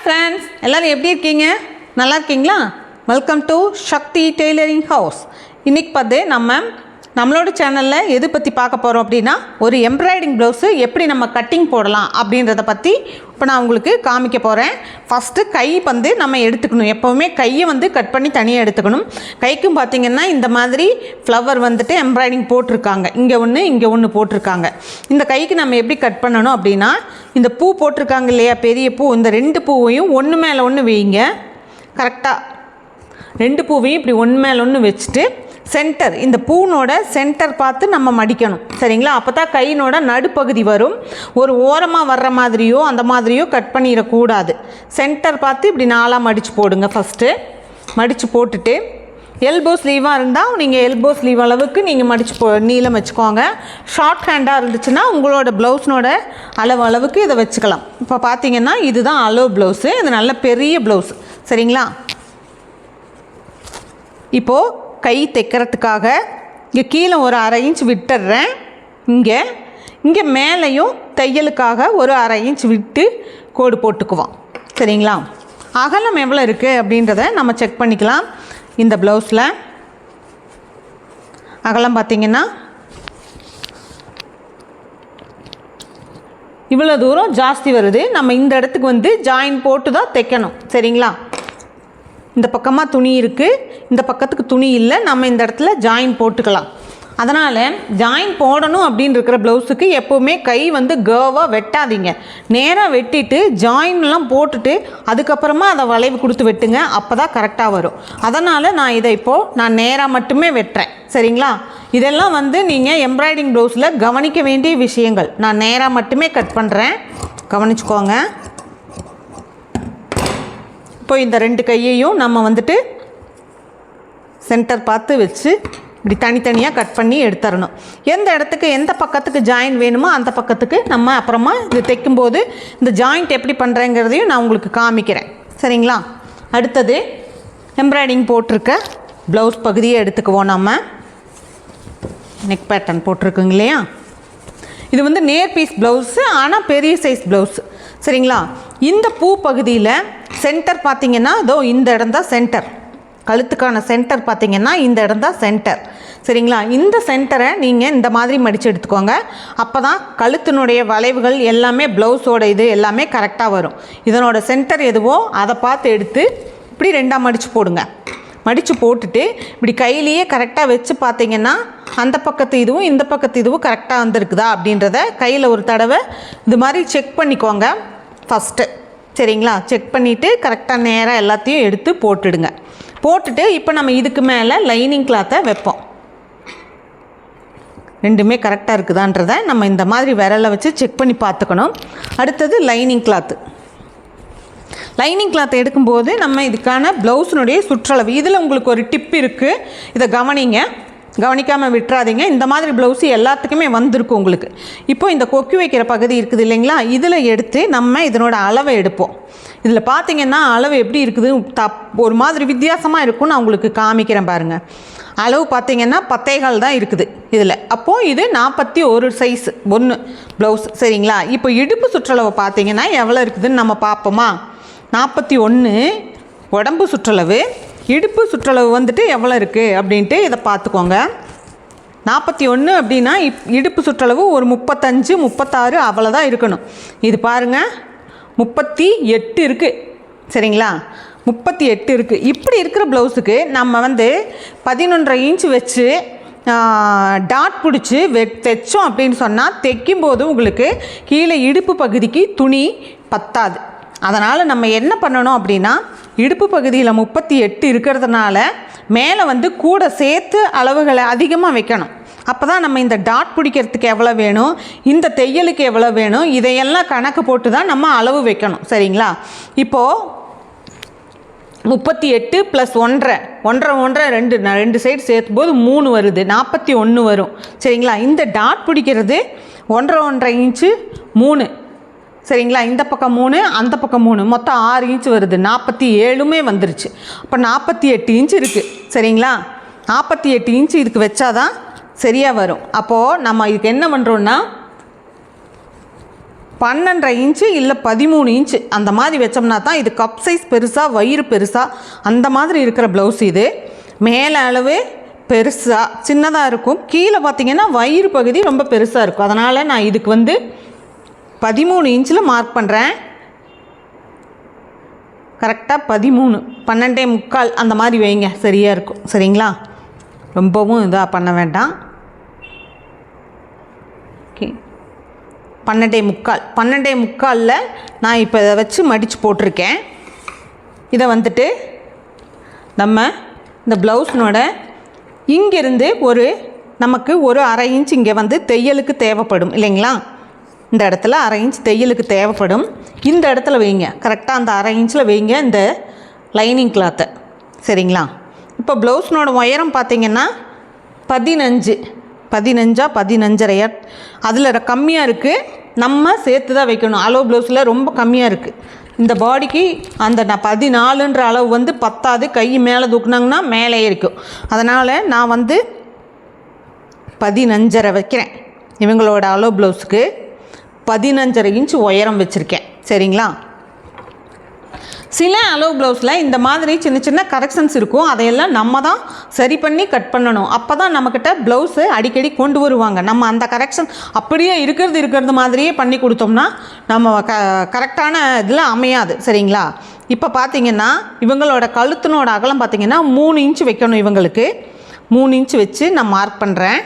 Friends, எல்லோரும் எப்படி இருக்கீங்க? நல்லா இருக்கீங்களா? Welcome to Shakti tailoring house. இன்றைக்கி பார்த்து நம்மளோட சேனலில் எது பற்றி பார்க்க போகிறோம் அப்படின்னா, ஒரு எம்ப்ராய்டிங் ப்ளவுஸு எப்படி நம்ம கட்டிங் போடலாம் அப்படின்றத பற்றி இப்போ நான் உங்களுக்கு காமிக்க போகிறேன். ஃபஸ்ட்டு கை வந்து நம்ம எடுத்துக்கணும். எப்போவுமே கையை வந்து கட் பண்ணி தனியாக எடுத்துக்கணும். கைக்கும் பார்த்திங்கன்னா இந்த மாதிரி ஃப்ளவர் வந்துட்டு எம்ப்ராய்டிங் போட்டிருக்காங்க. இங்கே ஒன்று போட்டிருக்காங்க. இந்த கைக்கு நம்ம எப்படி கட் பண்ணணும் அப்படின்னா, இந்த பூ போட்டிருக்காங்க இல்லையா, பெரிய பூ, இந்த 2 பூவையும் ஒன்று மேலே ஒன்று வைங்க. கரெக்டாக 2 பூவையும் இப்படி ஒன்று மேலே ஒன்று வச்சுட்டு சென்டர், இந்த பூனோட சென்டர் பார்த்து நம்ம மடிக்கணும். சரிங்களா? அப்போ தான் கையினோட நடுப்பகுதி வரும். ஒரு ஓரமாக வர்ற மாதிரியோ அந்த மாதிரியோ கட் பண்ணிடக்கூடாது. சென்டர் பார்த்து இப்படி 4ஆக மடித்து போடுங்க. ஃபஸ்ட்டு மடித்து போட்டுட்டு எல்போ ஸ்லீவாக இருந்தால் நீங்கள் எல்போ ஸ்லீவ் அளவுக்கு நீங்கள் மடித்து நீளம் வச்சுக்கோங்க. ஷார்ட் ஹேண்டாக இருந்துச்சுன்னா உங்களோட ப்ளவுஸ்னோட அளவுக்கு இதை வச்சுக்கலாம். இப்போ பார்த்தீங்கன்னா இதுதான் அளவு ப்ளவுஸு. இது நல்ல பெரிய ப்ளவுஸ். சரிங்களா? இப்போது கை தைக்கிறதுக்காக இங்கே கீழே ஒரு 1/2 இன்ச் விட்டுடுறேன். இங்கே மேலேயும் தையலுக்காக ஒரு 1/2 இன்ச் விட்டு கோடு போட்டுக்குவோம். சரிங்களா? அகலம் எவ்வளோ இருக்குது அப்படின்றத நம்ம செக் பண்ணிக்கலாம். இந்த ப்ளவுஸில் அகலம் பார்த்திங்கன்னா இவ்வளோ தூரம் ஜாஸ்தி வருது. நம்ம இந்த இடத்துக்கு வந்து ஜாயின் போட்டு தான் தைக்கணும். சரிங்களா? இந்த பக்கமாக துணி இருக்குது, இந்த பக்கத்துக்கு துணி இல்லை. நம்ம இந்த இடத்துல ஜாயின் போட்டுக்கலாம். அதனால் ஜாயின் போடணும் அப்படின்னு இருக்கிற ப்ளவுஸுக்கு எப்போவுமே கை வந்து கேர்வாக வெட்டாதீங்க. நேராக வெட்டிட்டு ஜாயின்லாம் போட்டுட்டு அதுக்கப்புறமா அதை வளைவு கொடுத்து வெட்டுங்க. அப்போ தான் கரெக்டாக வரும். அதனால் நான் இதை நான் நேராக மட்டுமே வெட்டுறேன். சரிங்களா? இதெல்லாம் வந்து நீங்கள் எம்ப்ராய்டிங் ப்ளவுஸில் கவனிக்க வேண்டிய விஷயங்கள். நான் நேராக மட்டுமே கட் பண்ணுறேன், கவனிச்சுக்கோங்க. இப்போ இந்த 2 கையையும் நம்ம வந்துட்டு சென்டர் பார்த்து வச்சு இப்படி தனித்தனியாக கட் பண்ணி எடுத்துடணும். எந்த இடத்துக்கு எந்த பக்கத்துக்கு ஜாயின் வேணுமோ அந்த பக்கத்துக்கு நம்ம அப்புறமா இது தைக்கும்போது இந்த ஜாயிண்ட் எப்படி பண்ணுறேங்கிறதையும் நான் உங்களுக்கு காமிக்கிறேன். சரிங்களா? அடுத்தது எம்ப்ராய்டிங் போட்டிருக்க ப்ளவுஸ் பகுதியை எடுத்துக்குவோம். நம்ம நெக் பேட்டர்ன் போட்டிருக்குங்க இல்லையா, இது வந்து நேர் பீஸ் ப்ளவுஸு, ஆனால் பெரிய சைஸ் ப்ளவுஸு. சரிங்களா? இந்த பூ பகுதியில் சென்டர் பார்த்திங்கன்னா இதோ இந்த இடம் தான் சென்டர். கழுத்துக்கான சென்டர் பார்த்திங்கன்னா இந்த இடம் தான் சென்டர். சரிங்களா? இந்த சென்டரை நீங்கள் இந்த மாதிரி மடித்து எடுத்துக்கோங்க. அப்போ தான் கழுத்தினுடைய வளைவுகள் எல்லாமே ப்ளவுஸோட இது எல்லாமே கரெக்டாக வரும். இதனோட சென்டர் எதுவோ அதை பார்த்து எடுத்து இப்படி 2ஆக மடித்து போடுங்க. மடித்து போட்டுட்டு இப்படி கையிலேயே கரெக்டாக வச்சு பார்த்திங்கன்னா அந்த பக்கத்து இதுவும் இந்த பக்கத்து இதுவும் கரெக்டாக வந்துருக்குதா அப்படின்றத கையில் ஒரு தடவை இது மாதிரி செக் பண்ணிக்கோங்க ஃபஸ்ட்டு. சரிங்களா? செக் பண்ணிவிட்டு கரெக்டாக நேராக எல்லாத்தையும் எடுத்து போட்டுடுங்க. போட்டுட்டு இப்போ நம்ம இதுக்கு மேலே லைனிங் கிளாத்தை வைப்போம். ரெண்டுமே கரெக்டாக இருக்குதான்றதை நம்ம இந்த மாதிரி விரலை வச்சு செக் பண்ணி பார்த்துக்கணும். அடுத்தது லைனிங் கிளாத்து. லைனிங் கிளாத்தை எடுக்கும்போது நம்ம இதுக்கான ப்ளவுஸினுடைய சுற்றளவு, இதில் உங்களுக்கு ஒரு டிப் இருக்குது. இதை கவனிங்க, கவனிக்காமல் விட்டுறாதீங்க. இந்த மாதிரி ப்ளவுஸு எல்லாத்துக்குமே வந்திருக்கும் உங்களுக்கு. இப்போ இந்த கொக்கி வைக்கிற பகுதி இருக்குது இல்லைங்களா, இதில் எடுத்து நம்ம இதனோட அளவை எடுப்போம். இதில் பார்த்திங்கன்னா அளவு எப்படி இருக்குது, ஒரு மாதிரி வித்தியாசமாக இருக்கும். நான் உங்களுக்கு காமிக்கிறேன் பாருங்கள். அளவு பார்த்திங்கன்னா 10.25 தான் இருக்குது இதில். அப்போது இது 41 சைஸ் 1 ப்ளவுஸ். சரிங்களா? இப்போ இடுப்பு சுற்றளவு பார்த்திங்கன்னா எவ்வளோ இருக்குதுன்னு நம்ம பார்ப்போமா. 41 உடம்பு சுற்றளவு. இடுப்பு சுற்றளவு வந்துட்டு எவ்வளோ இருக்குது அப்படின்ட்டு இதை பார்த்துக்கோங்க. 41 அப்படின்னா இடுப்பு சுற்றளவு ஒரு 35 36 அவ்வளோதான் இருக்கணும். இது பாருங்கள் 38 இருக்குது. சரிங்களா? 38 இருக்குது. இப்படி இருக்கிற ப்ளவுஸுக்கு நம்ம வந்து 11.5 இன்ச் வச்சு டாட் பிடிச்சி தைச்சோம் அப்படின்னு சொன்னால் தைக்கும்போது உங்களுக்கு கீழே இடுப்பு பகுதிக்கு துணி பத்தாது. அதனால் நம்ம என்ன பண்ணணும் அப்படின்னா, இடுப்பு பகுதியில் 38 இருக்கிறதுனால மேலே வந்து கூட சேர்த்து அளவுகளை அதிகமாக வைக்கணும். அப்போ தான் நம்ம இந்த டாட் பிடிக்கிறதுக்கு எவ்வளோ வேணும், இந்த தையலுக்கு எவ்வளோ வேணும், இதையெல்லாம் கணக்கு போட்டு தான் நம்ம அளவு வைக்கணும். சரிங்களா? இப்போது 38 + 1.5 2 சைடு சேர்த்தும் போது 3 வருது, 41 வரும். சரிங்களா? இந்த டாட் பிடிக்கிறது 1.5 இன்ச்சு 3. சரிங்களா? இந்த பக்கம் 3, அந்த பக்கம் 3, மொத்தம் 6 இன்ச் வருது. 47மே வந்துருச்சு. அப்போ 48 இன்ச் இருக்குது. சரிங்களா? 48 இன்ச்சு இதுக்கு வச்சாதான் சரியாக வரும். அப்போது நம்ம இதுக்கு என்ன பண்ணுறோன்னா, 12.5 இன்ச்சு இல்லை 13 இன்ச்சு அந்த மாதிரி வச்சோம்னா தான் இது கப் சைஸ் பெருசாக வயிறு பெருசாக அந்த மாதிரி இருக்கிற ப்ளவுஸ். இது மேலே அளவு பெருசாக சின்னதாக இருக்கும், கீழே பார்த்திங்கன்னா வயிறு பகுதி ரொம்ப பெருசாக இருக்கும். அதனால் நான் இதுக்கு வந்து 13 இன்ச்சில் மார்க் பண்ணுறேன். கரெக்டாக 13, 12.75 அந்த மாதிரி வைங்க, சரியாக இருக்கும். சரிங்களா, ரொம்பவும் இதாக பண்ண வேண்டாம். ஓகே, 12.75 நான் இப்போ இதை வச்சு மடித்து போட்டிருக்கேன். இதை வந்துட்டு நம்ம இந்த ப்ளவுஸ்னோட இங்கேருந்து நமக்கு ஒரு 1/2 இன்ச் இங்கே வந்து தையலுக்கு தேவைப்படும் இல்லைங்களா. இந்த இடத்துல 1/2 இன்ச் தையலுக்கு தேவைப்படும். இந்த இடத்துல வைங்க, கரெக்டாக அந்த 1/2 இன்ச்சில் வைங்க இந்த லைனிங் கிளாத்தை. சரிங்களா, இப்போ ப்ளவுஸ்னோட உயரம் பார்த்திங்கன்னா 15, 15.5 அதில் கம்மியாக இருக்குது. நம்ம சேர்த்து தான் வைக்கணும். அளவு ப்ளவுஸில் ரொம்ப கம்மியாக இருக்குது. இந்த பாடிக்கு அந்த 14ன்ற அளவு வந்து பத்தாது. கை மேலே தூக்குனாங்கன்னா மேலே இருக்கும். அதனால் நான் வந்து 15.5 வைக்கிறேன். இவங்களோட அளவு ப்ளவுஸுக்கு 15.5 இன்ச்சு உயரம் வச்சுருக்கேன். சரிங்களா, சில அளவு ப்ளவுஸில் இந்த மாதிரி சின்ன சின்ன கரெக்ஷன்ஸ் இருக்கும். அதையெல்லாம் நம்ம தான் சரி பண்ணி கட் பண்ணணும். அப்போ தான் நம்மக்கிட்ட ப்ளவுஸு அடிக்கடி கொண்டு வருவாங்க. நம்ம அந்த கரெக்ஷன் அப்படியே இருக்கிறது மாதிரியே பண்ணி கொடுத்தோம்னா நம்ம கரெக்டான இதில் அமையாது. சரிங்களா, இப்போ பார்த்திங்கன்னா இவங்களோட கழுத்தினோட அகலம் பார்த்திங்கன்னா 3 இன்ச்சு வைக்கணும். இவங்களுக்கு 3 இன்ச்சு வச்சு நான் மார்க் பண்ணுறேன்.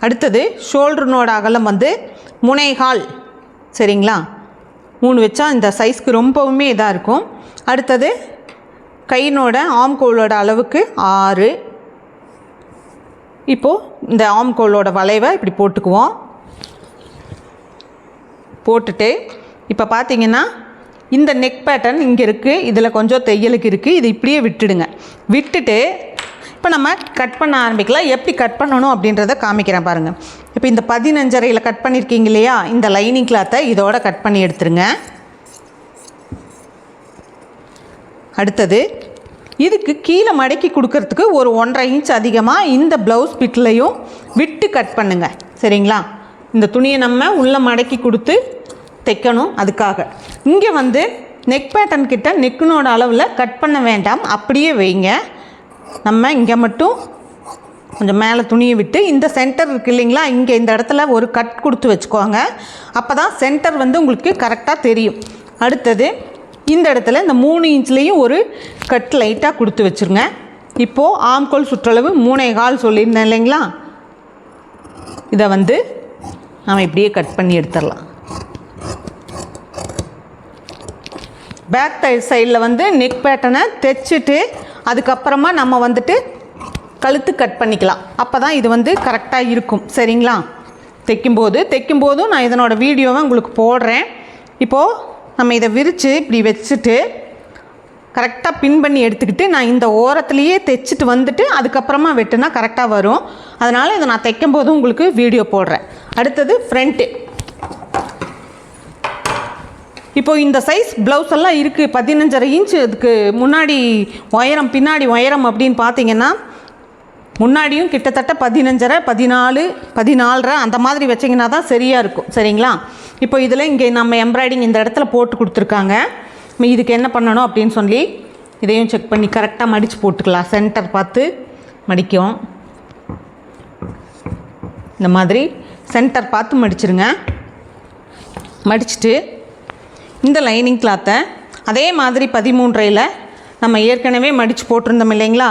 அடுத்தது ஷோல்டர்னோட அகலம் வந்து 3.25. சரிங்களா, 3 வச்சா இந்த சைஸ்க்கு ரொம்பவுமே இதாக இருக்கும். அடுத்தது கையினோட ஆம்கோலோட அளவுக்கு 6. இப்போது இந்த ஆம்கோலோட வளைவை இப்படி போட்டுக்குவோம். போட்டுட்டு இப்போ பார்த்திங்கன்னா இந்த நெக் பேட்டர்ன் இங்கே இருக்குது, இதில் கொஞ்சம் தையலுக்கு இருக்குது. இது இப்படியே விட்டுடுங்க. விட்டுட்டு இப்போ நம்ம கட் பண்ண ஆரம்பிக்கலாம். எப்படி கட் பண்ணணும் அப்படின்றத காமிக்கிறேன் பாருங்கள். இப்போ இந்த 15.5 கட் பண்ணியிருக்கீங்க இல்லையா, இந்த லைனிங் கிளாத்தை இதோட கட் பண்ணி எடுத்துருங்க. அடுத்தது இதுக்கு கீழே மடக்கி கொடுக்கறதுக்கு ஒரு 1.5 இன்ச் அதிகமாக இந்த ப்ளவுஸ் பிட்லையும் விட்டு கட் பண்ணுங்கள். சரிங்களா, இந்த துணியை நம்ம உள்ளே மடக்கி கொடுத்து தைக்கணும். அதுக்காக இங்கே வந்து நெக் பேட்டர்ன் கிட்ட நெக்குனோட அளவில் கட் பண்ண வேண்டாம், அப்படியே வைங்க. நம்ம இங்கே மட்டும் கொஞ்சம் மேலே துணியை விட்டு இந்த சென்டர் இருக்குது இல்லைங்களா, இங்கே இந்த இடத்துல ஒரு கட் கொடுத்து வச்சுக்கோங்க. அப்போ தான் சென்டர் வந்து உங்களுக்கு கரெக்டாக தெரியும். அடுத்தது இந்த இடத்துல இந்த 3 இன்ச்லேயும் ஒரு கட் லைட்டாக கொடுத்து வச்சுருங்க. இப்போது ஆம்கோல் சுற்றளவு 3.25 சொல்லியிருந்தேன் இல்லைங்களா, இதை வந்து நாம் இப்படியே கட் பண்ணி எடுத்துடலாம். பேக் சைடில் வந்து நெக் பேட்டர்னை தைச்சிட்டு அதுக்கப்புறமா நம்ம வந்துட்டு கழுத்து கட் பண்ணிக்கலாம். அப்போ தான் இது வந்து கரெக்டாக இருக்கும். சரிங்களா, தைக்கும்போதும் நான் இதனோட வீடியோவை உங்களுக்கு போடுறேன். இப்போது நம்ம இதை விரித்து இப்படி வச்சுட்டு கரெக்டாக பின் பண்ணி எடுத்துக்கிட்டு நான் இந்த ஓரத்துலேயே தைச்சிட்டு வந்துட்டு அதுக்கப்புறமா வெட்டுனா கரெக்டாக வரும். அதனால் இதை நான் தைக்கும்போதும் உங்களுக்கு வீடியோ போடுறேன். அடுத்தது ஃப்ரண்ட்டு. இப்போது இந்த சைஸ் ப்ளவுஸ் எல்லாம் இருக்குது. 15.5 இன்ச்சு அதுக்கு முன்னாடி உயரம் பின்னாடி உயரம் அப்படின்னு பார்த்தீங்கன்னா முன்னாடியும் கிட்டத்தட்ட 15.5, 14, 14.5 அந்த மாதிரி வச்சிங்கன்னா தான் சரியாக இருக்கும். சரிங்களா, இப்போ இதில் இங்கே நம்ம எம்ப்ராய்டிங் இந்த இடத்துல போட்டு கொடுத்துருக்காங்க. இதுக்கு என்ன பண்ணணும் அப்படின்னு சொல்லி இதையும் செக் பண்ணி கரெக்டாக மடித்து போட்டுக்கலாம். சென்டர் பார்த்து மடிக்கும். இந்த மாதிரி சென்டர் பார்த்து மடிச்சிருங்க. மடிச்சுட்டு இந்த லைனிங் கிளாத்தை அதே மாதிரி 13.5 நம்ம ஏற்கனவே மடித்து போட்டிருந்தோம் இல்லைங்களா,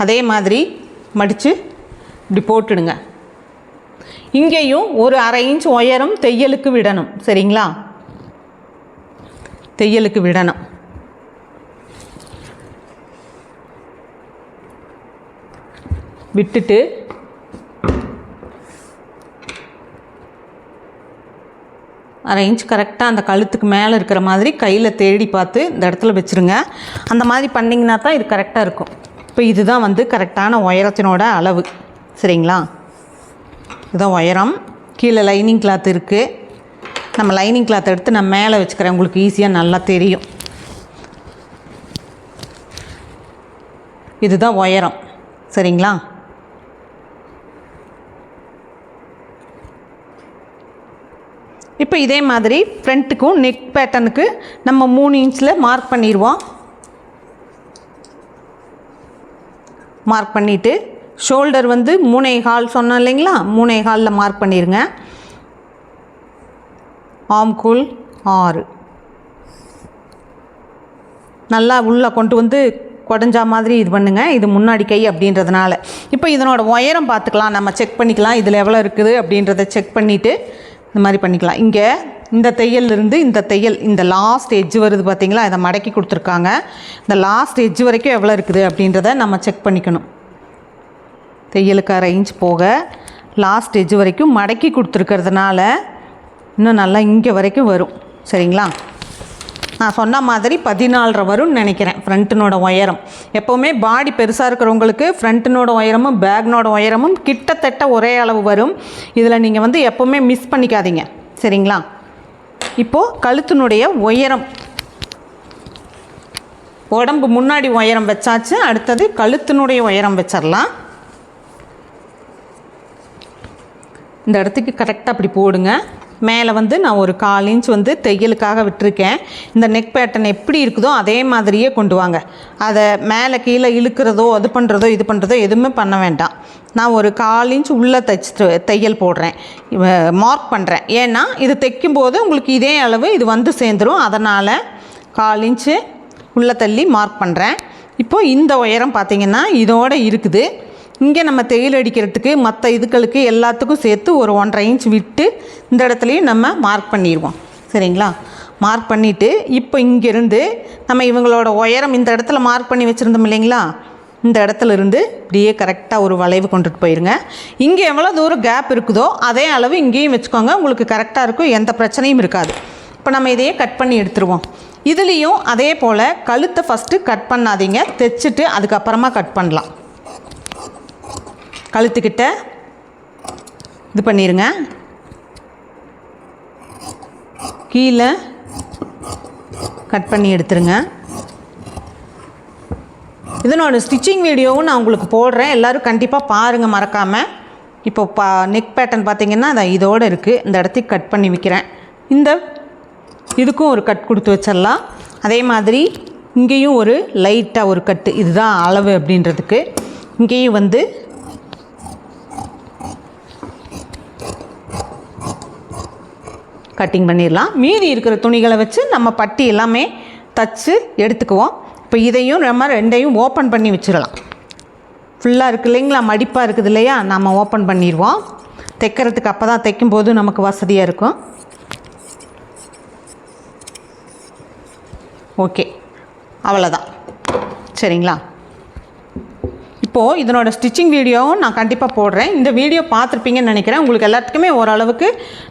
அதே மாதிரி மடித்து இப்படி போட்டுடுங்க. இங்கேயும் ஒரு 1/2 இன்ச் உயரம் தையலுக்கு விடணும். சரிங்களா, தையலுக்கு விடணும். விட்டுட்டு அரை இன்ச் கரெக்டாக அந்த கழுத்துக்கு மேலே இருக்கிற மாதிரி கையில் தேடி பார்த்து இந்த இடத்துல வச்சுருங்க. அந்த மாதிரி பண்ணிங்கன்னா தான் இது கரெக்டாக இருக்கும். இப்போ இதுதான் வந்து கரெக்டான உயரத்தினோட அளவு. சரிங்களா, இதுதான் உயரம். கீழே லைனிங் கிளாத் இருக்குது. நம்ம லைனிங் கிளாத் எடுத்து நான் மேலே வச்சுக்கிறேன், உங்களுக்கு ஈஸியாக நல்லா தெரியும். இதுதான் உயரம். சரிங்களா, இப்போ இதே மாதிரி ஃப்ரண்ட்டுக்கும் நெக் பேட்டர்னுக்கு நம்ம 3 இன்ச்சில் மார்க் பண்ணிடுவோம். மார்க் பண்ணிவிட்டு ஷோல்டர் வந்து 3.25 சொன்னோம் இல்லைங்களா, 3.25 மார்க் பண்ணிடுங்க. ஆம்கூல் 6 நல்லா உள்ளே கொண்டு வந்து குடஞ்சா மாதிரி இது பண்ணுங்கள். இது முன்னாடி கை அப்படின்றதுனால. இப்போ இதனோட உயரம் பார்த்துக்கலாம், நம்ம செக் பண்ணிக்கலாம் இதில் எவ்வளோ இருக்குது அப்படின்றத செக் பண்ணிவிட்டு இந்த மாதிரி பண்ணிக்கலாம். இங்கே இந்த தையல்லிருந்து இந்த தையல் இந்த லாஸ்ட் எட்ஜ் வருது பார்த்திங்களா, இதை மடக்கி கொடுத்துருக்காங்க. இந்த லாஸ்ட் எட்ஜ் வரைக்கும் எவ்வளோ இருக்குது அப்படின்றத நம்ம செக் பண்ணிக்கணும். தையலுக்கு 1/2 இன்ச் போக லாஸ்ட் எட்ஜ் வரைக்கும் மடக்கி கொடுத்துருக்கிறதுனால இன்னும் நல்லா இங்கே வரைக்கும் வரும். சரிங்களா, நான் சொன்ன மாதிரி 14.5 வரும்னு நினைக்கிறேன் ஃப்ரண்ட்டினோட உயரம். எப்போவுமே பாடி பெருசாக இருக்கிறவங்களுக்கு ஃப்ரண்ட்டினோட உயரமும் பேக்னோட உயரமும் கிட்டத்தட்ட ஒரே அளவு வரும். இதில் நீங்கள் வந்து எப்போவுமே மிஸ் பண்ணிக்காதீங்க. சரிங்களா, இப்போது கழுத்தினுடைய உயரம், உடம்பு முன்னாடி உயரம் வச்சாச்சு. அடுத்தது கழுத்தினுடைய உயரம் வச்சிடலாம். இந்த இடத்துக்கு கரெக்டாக அப்படி போடுங்க. மேலே வந்து நான் ஒரு 1/4 இன்ச் வந்து தையலுக்காக விட்டுருக்கேன். இந்த நெக் பேட்டர்ன் எப்படி இருக்குதோ அதே மாதிரியே கொண்டு வாங்க. அதை மேலே கீழே இழுக்கிறதோ அது பண்ணுறதோ இது பண்ணுறதோ எதுவுமே பண்ண வேண்டாம். நான் ஒரு 1/4 இன்ச் உள்ளே தையல் போடுறேன், மார்க் பண்ணுறேன். ஏன்னா இது தைக்கும்போது உங்களுக்கு இதே அளவு இது வந்து சேர்ந்துடும். அதனால் 1/4 இன்ச்சு உள்ளே தள்ளி மார்க் பண்ணுறேன். இப்போது இந்த உயரம் பார்த்திங்கன்னா இதோடு இருக்குது. இங்கே நம்ம தையல் அடிக்கிறதுக்கு மற்ற இதுகளுக்கு எல்லாத்துக்கும் சேர்த்து ஒரு 1.5 இன்ச் விட்டு இந்த இடத்துலையும் நம்ம மார்க் பண்ணிடுவோம். சரிங்களா, மார்க் பண்ணிவிட்டு இப்போ இங்கேருந்து நம்ம இவங்களோட உயரம் இந்த இடத்துல மார்க் பண்ணி வச்சுருந்தோம் இல்லைங்களா, இந்த இடத்துல இருந்து இப்படியே கரெக்டாக ஒரு வளைவு கொண்டுட்டு போயிருங்க. இங்கே எவ்வளோ தூரம் கேப் இருக்குதோ அதே அளவு இங்கேயும் வச்சுக்கோங்க. உங்களுக்கு கரெக்டாக இருக்கும், எந்த பிரச்சனையும் இருக்காது. இப்போ நம்ம இதையே கட் பண்ணி எடுத்துருவோம். இதுலேயும் அதே போல் கழுத்தை ஃபஸ்ட்டு கட் பண்ணாதீங்க, தைச்சிட்டு அதுக்கப்புறமா கட் பண்ணலாம். கழுத்துக்கிட்ட இது பண்ணிடுங்க, கீழே கட் பண்ணி எடுத்துருங்க. இதனோட ஸ்டிச்சிங் வீடியோவும் நான் உங்களுக்கு போடுறேன், எல்லோரும் கண்டிப்பாக பாருங்கள் மறக்காமல். இப்போ நெக் பேட்டர்ன் பார்த்திங்கன்னா அதை இதோடு இருக்குது. இந்த இடத்துக்கு கட் பண்ணி வைக்கிறேன். இந்த இதுக்கும் ஒரு கட் கொடுத்து வச்சிடலாம். அதே மாதிரி இங்கேயும் ஒரு லைட்டாக ஒரு கட்டு, இதுதான் அளவு அப்படின்றதுக்கு. இங்கேயும் வந்து கட்டிங் பண்ணிடலாம். மீதி இருக்கிற துணிகளை வச்சு நம்ம பட்டி எல்லாமே தச்சு எடுத்துக்குவோம். இப்போ இதையும் நம்ம 2ஐயும் ஓப்பன் பண்ணி வச்சிடலாம். ஃபுல்லாக இருக்குது இல்லைங்களா, மடிப்பாக இருக்குது இல்லையா, நம்ம ஓப்பன் பண்ணிடுவோம். தைக்கிறதுக்கு அப்போ தான் தைக்கும்போது நமக்கு வசதியாக இருக்கும். ஓகே, அவ்வளோதான். சரிங்களா, இப்போது இதனோட ஸ்டிச்சிங் வீடியோவும் நான் கண்டிப்பாக போடுறேன். இந்த வீடியோ பார்த்துருப்பீங்கன்னு நினைக்கிறேன். உங்களுக்கு எல்லாத்துக்குமே ஓரளவுக்கு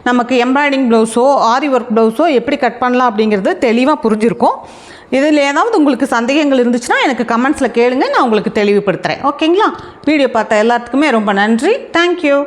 நமக்கு எம்ப்ராய்டிங் ப்ளவுஸோ ஆரி ஒர்க் ப்ளவுஸோ எப்படி கட் பண்ணலாம் அப்படிங்கிறது தெளிவாக புரிஞ்சிருக்கும். இதில் ஏதாவது உங்களுக்கு சந்தேகங்கள் இருந்துச்சுன்னா எனக்கு கமெண்ட்ஸில் கேளுங்க, நான் உங்களுக்கு தெளிவுபடுத்துகிறேன். ஓகேங்களா, வீடியோ பார்த்த எல்லாத்துக்குமே ரொம்ப நன்றி. தேங்க்யூ.